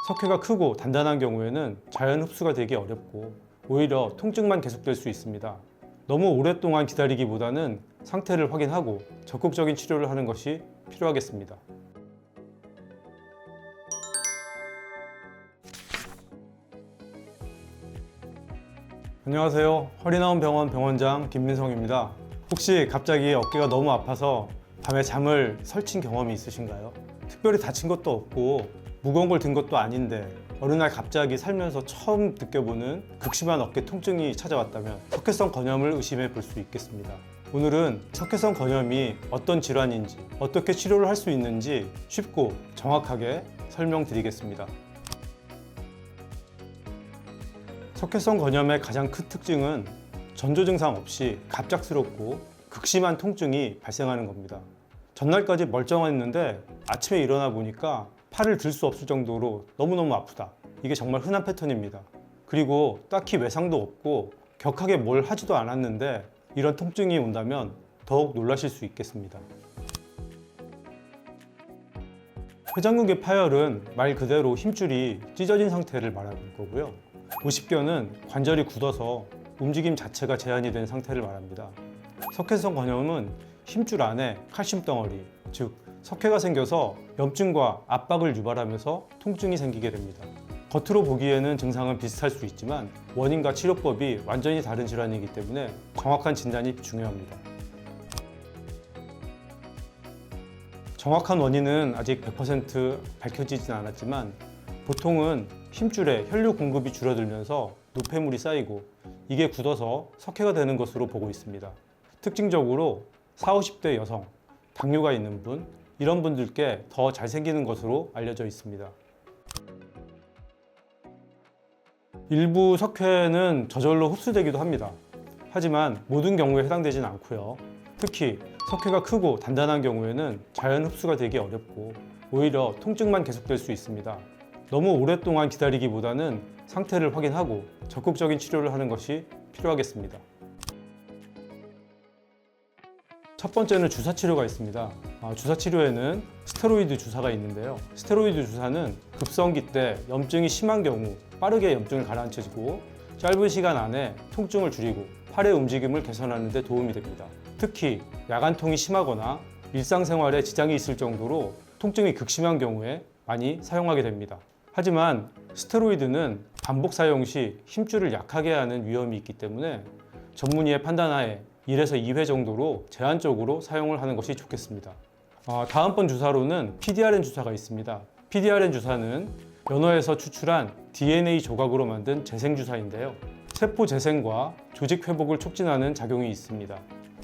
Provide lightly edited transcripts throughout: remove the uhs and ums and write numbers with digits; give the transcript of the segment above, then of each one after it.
석회가 크고 단단한 경우에는 자연 흡수가 되기 어렵고 오히려 통증만 계속될 수 있습니다. 너무 오랫동안 기다리기보다는 상태를 확인하고 적극적인 치료를 하는 것이 필요하겠습니다. 안녕하세요. 허리나온 병원 병원장 김민성입니다. 혹시 갑자기 어깨가 너무 아파서 밤에 잠을 설친 경험이 있으신가요? 특별히 다친 것도 없고 무거운 걸 든 것도 아닌데 어느 날 갑자기 살면서 처음 느껴보는 극심한 어깨 통증이 찾아왔다면 석회성 건염을 의심해 볼 수 있겠습니다. 오늘은 석회성 건염이 어떤 질환인지, 어떻게 치료를 할 수 있는지 쉽고 정확하게 설명드리겠습니다. 석회성 건염의 가장 큰 특징은 전조 증상 없이 갑작스럽고 극심한 통증이 발생하는 겁니다. 전날까지 멀쩡했는데 아침에 일어나 보니까 팔을 들 수 없을 정도로 너무너무 아프다. 이게 정말 흔한 패턴입니다. 그리고 딱히 외상도 없고 격하게 뭘 하지도 않았는데 이런 통증이 온다면 더욱 놀라실 수 있겠습니다. 회전근개 파열은 말 그대로 힘줄이 찢어진 상태를 말하는 거고요. 오십견은 관절이 굳어서 움직임 자체가 제한이 된 상태를 말합니다. 석회성 건염은 힘줄 안에 칼슘 덩어리, 즉 석회가 생겨서 염증과 압박을 유발하면서 통증이 생기게 됩니다. 겉으로 보기에는 증상은 비슷할 수 있지만 원인과 치료법이 완전히 다른 질환이기 때문에 정확한 진단이 중요합니다. 정확한 원인은 아직 100% 밝혀지진 않았지만 보통은 힘줄에 혈류 공급이 줄어들면서 노폐물이 쌓이고 이게 굳어서 석회가 되는 것으로 보고 있습니다. 특징적으로 40, 50대 여성, 당뇨가 있는 분, 이런 분들께 더 잘 생기는 것으로 알려져 있습니다. 일부 석회는 저절로 흡수되기도 합니다. 하지만 모든 경우에 해당되진 않고요. 특히 석회가 크고 단단한 경우에는 자연 흡수가 되기 어렵고 오히려 통증만 계속될 수 있습니다. 너무 오랫동안 기다리기보다는 상태를 확인하고 적극적인 치료를 하는 것이 필요하겠습니다. 첫 번째는 주사 치료가 있습니다. 주사 치료에는 스테로이드 주사가 있는데요. 스테로이드 주사는 급성기 때 염증이 심한 경우 빠르게 염증을 가라앉혀주고 짧은 시간 안에 통증을 줄이고 팔의 움직임을 개선하는 데 도움이 됩니다. 특히 야간통이 심하거나 일상생활에 지장이 있을 정도로 통증이 극심한 경우에 많이 사용하게 됩니다. 하지만 스테로이드는 반복 사용 시 힘줄을 약하게 하는 위험이 있기 때문에 전문의의 판단하에 1에서 2회 정도로 제한적으로 사용을 하는 것이 좋겠습니다. 다음번 주사로는 PDRN 주사가 있습니다. PDRN 주사는 연어에서 추출한 DNA 조각으로 만든 재생주사인데요. 세포 재생과 조직 회복을 촉진하는 작용이 있습니다.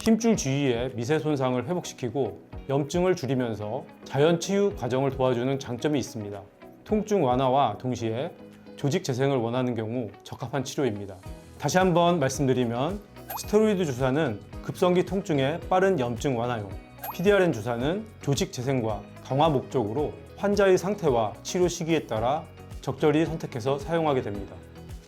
힘줄 주위의 미세 손상을 회복시키고 염증을 줄이면서 자연 치유 과정을 도와주는 장점이 있습니다. 통증 완화와 동시에 조직 재생을 원하는 경우 적합한 치료입니다. 다시 한번 말씀드리면 스테로이드 주사는 급성기 통증의 빠른 염증 완화용, PDRN 주사는 조직 재생과 강화 목적으로 환자의 상태와 치료 시기에 따라 적절히 선택해서 사용하게 됩니다.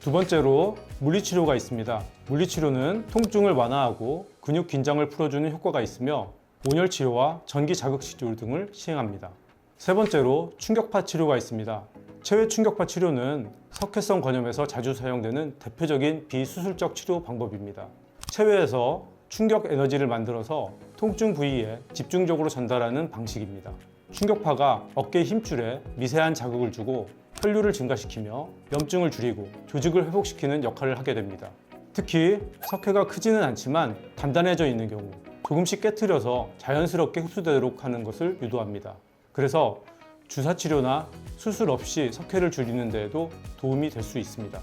두 번째로 물리치료가 있습니다. 물리치료는 통증을 완화하고 근육 긴장을 풀어주는 효과가 있으며 온열치료와 전기 자극치료 등을 시행합니다. 세 번째로 충격파 치료가 있습니다. 체외 충격파 치료는 석회성 건염에서 자주 사용되는 대표적인 비수술적 치료 방법입니다. 체외에서 충격 에너지를 만들어서 통증 부위에 집중적으로 전달하는 방식입니다. 충격파가 어깨 힘줄에 미세한 자극을 주고 혈류를 증가시키며 염증을 줄이고 조직을 회복시키는 역할을 하게 됩니다. 특히 석회가 크지는 않지만 단단해져 있는 경우 조금씩 깨트려서 자연스럽게 흡수되도록 하는 것을 유도합니다. 그래서 주사치료나 수술 없이 석회를 줄이는 데에도 도움이 될 수 있습니다.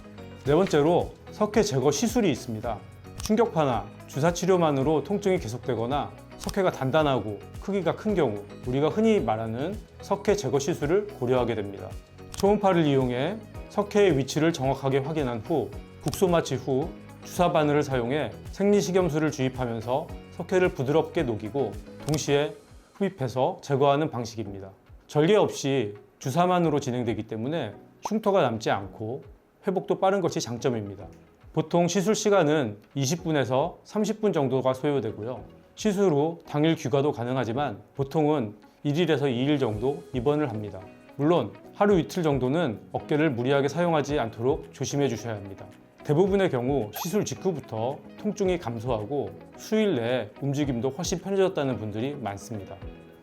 네 번째로 석회 제거 시술이 있습니다. 충격파나 주사치료만으로 통증이 계속되거나 석회가 단단하고 크기가 큰 경우 우리가 흔히 말하는 석회 제거 시술을 고려하게 됩니다. 초음파를 이용해 석회의 위치를 정확하게 확인한 후 국소 마취 후 주사 바늘을 사용해 생리식염수를 주입하면서 석회를 부드럽게 녹이고 동시에 흡입해서 제거하는 방식입니다. 절개 없이 주사만으로 진행되기 때문에 흉터가 남지 않고 회복도 빠른 것이 장점입니다. 보통 시술 시간은 20분에서 30분 정도가 소요되고요. 시술 후 당일 귀가도 가능하지만 보통은 1일에서 2일 정도 입원을 합니다. 물론 하루 이틀 정도는 어깨를 무리하게 사용하지 않도록 조심해 주셔야 합니다. 대부분의 경우 시술 직후부터 통증이 감소하고 수일 내에 움직임도 훨씬 편해졌다는 분들이 많습니다.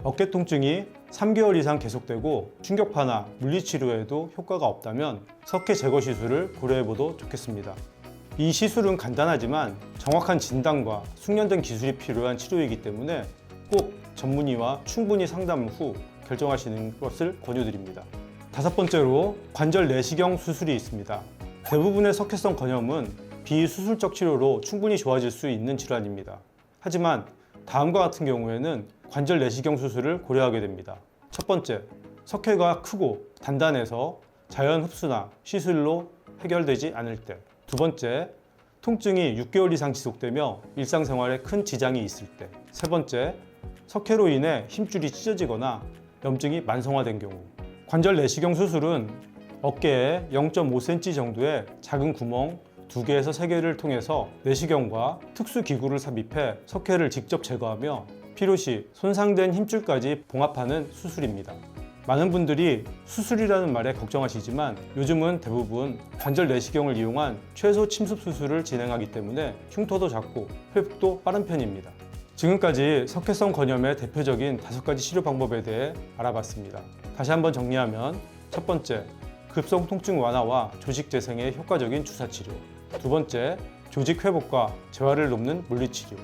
어깨 통증이 3개월 이상 계속되고 충격파나 물리치료에도 효과가 없다면 석회 제거 시술을 고려해봐도 좋겠습니다. 이 시술은 간단하지만 정확한 진단과 숙련된 기술이 필요한 치료이기 때문에 꼭 전문의와 충분히 상담 후 결정하시는 것을 권유드립니다. 다섯 번째로 관절 내시경 수술이 있습니다. 대부분의 석회성 건염은 비수술적 치료로 충분히 좋아질 수 있는 질환입니다. 하지만 다음과 같은 경우에는 관절 내시경 수술을 고려하게 됩니다. 첫 번째, 석회가 크고 단단해서 자연 흡수나 시술로 해결되지 않을 때. 두 번째, 통증이 6개월 이상 지속되며 일상생활에 큰 지장이 있을 때. 세 번째, 석회로 인해 힘줄이 찢어지거나 염증이 만성화된 경우. 관절 내시경 수술은 어깨에 0.5cm 정도의 작은 구멍 2개에서 3개를 통해서 내시경과 특수 기구를 삽입해 석회를 직접 제거하며 필요시 손상된 힘줄까지 봉합하는 수술입니다. 많은 분들이 수술이라는 말에 걱정하시지만 요즘은 대부분 관절 내시경을 이용한 최소 침습 수술을 진행하기 때문에 흉터도 작고 회복도 빠른 편입니다. 지금까지 석회성 건염의 대표적인 5가지 치료 방법에 대해 알아봤습니다. 다시 한번 정리하면 첫 번째, 급성 통증 완화와 조직 재생에 효과적인 주사 치료. 두 번째, 조직 회복과 재활을 돕는 물리치료.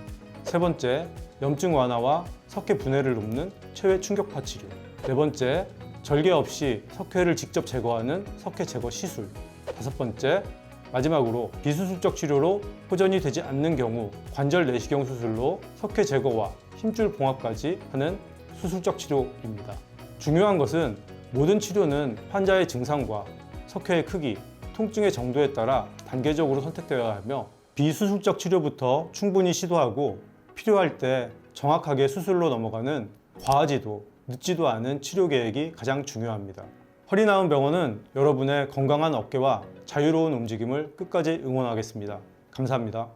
세 번째, 염증 완화와 석회 분해를 돕는 체외 충격파 치료. 네 번째, 절개 없이 석회를 직접 제거하는 석회 제거 시술. 다섯 번째, 마지막으로 비수술적 치료로 호전이 되지 않는 경우 관절 내시경 수술로 석회 제거와 힘줄 봉합까지 하는 수술적 치료입니다. 중요한 것은 모든 치료는 환자의 증상과 석회의 크기, 통증의 정도에 따라 단계적으로 선택되어야 하며 비수술적 치료부터 충분히 시도하고 필요할 때 정확하게 수술로 넘어가는 과하지도 늦지도 않은 치료 계획이 가장 중요합니다. 허리나은병원은 여러분의 건강한 어깨와 자유로운 움직임을 끝까지 응원하겠습니다. 감사합니다.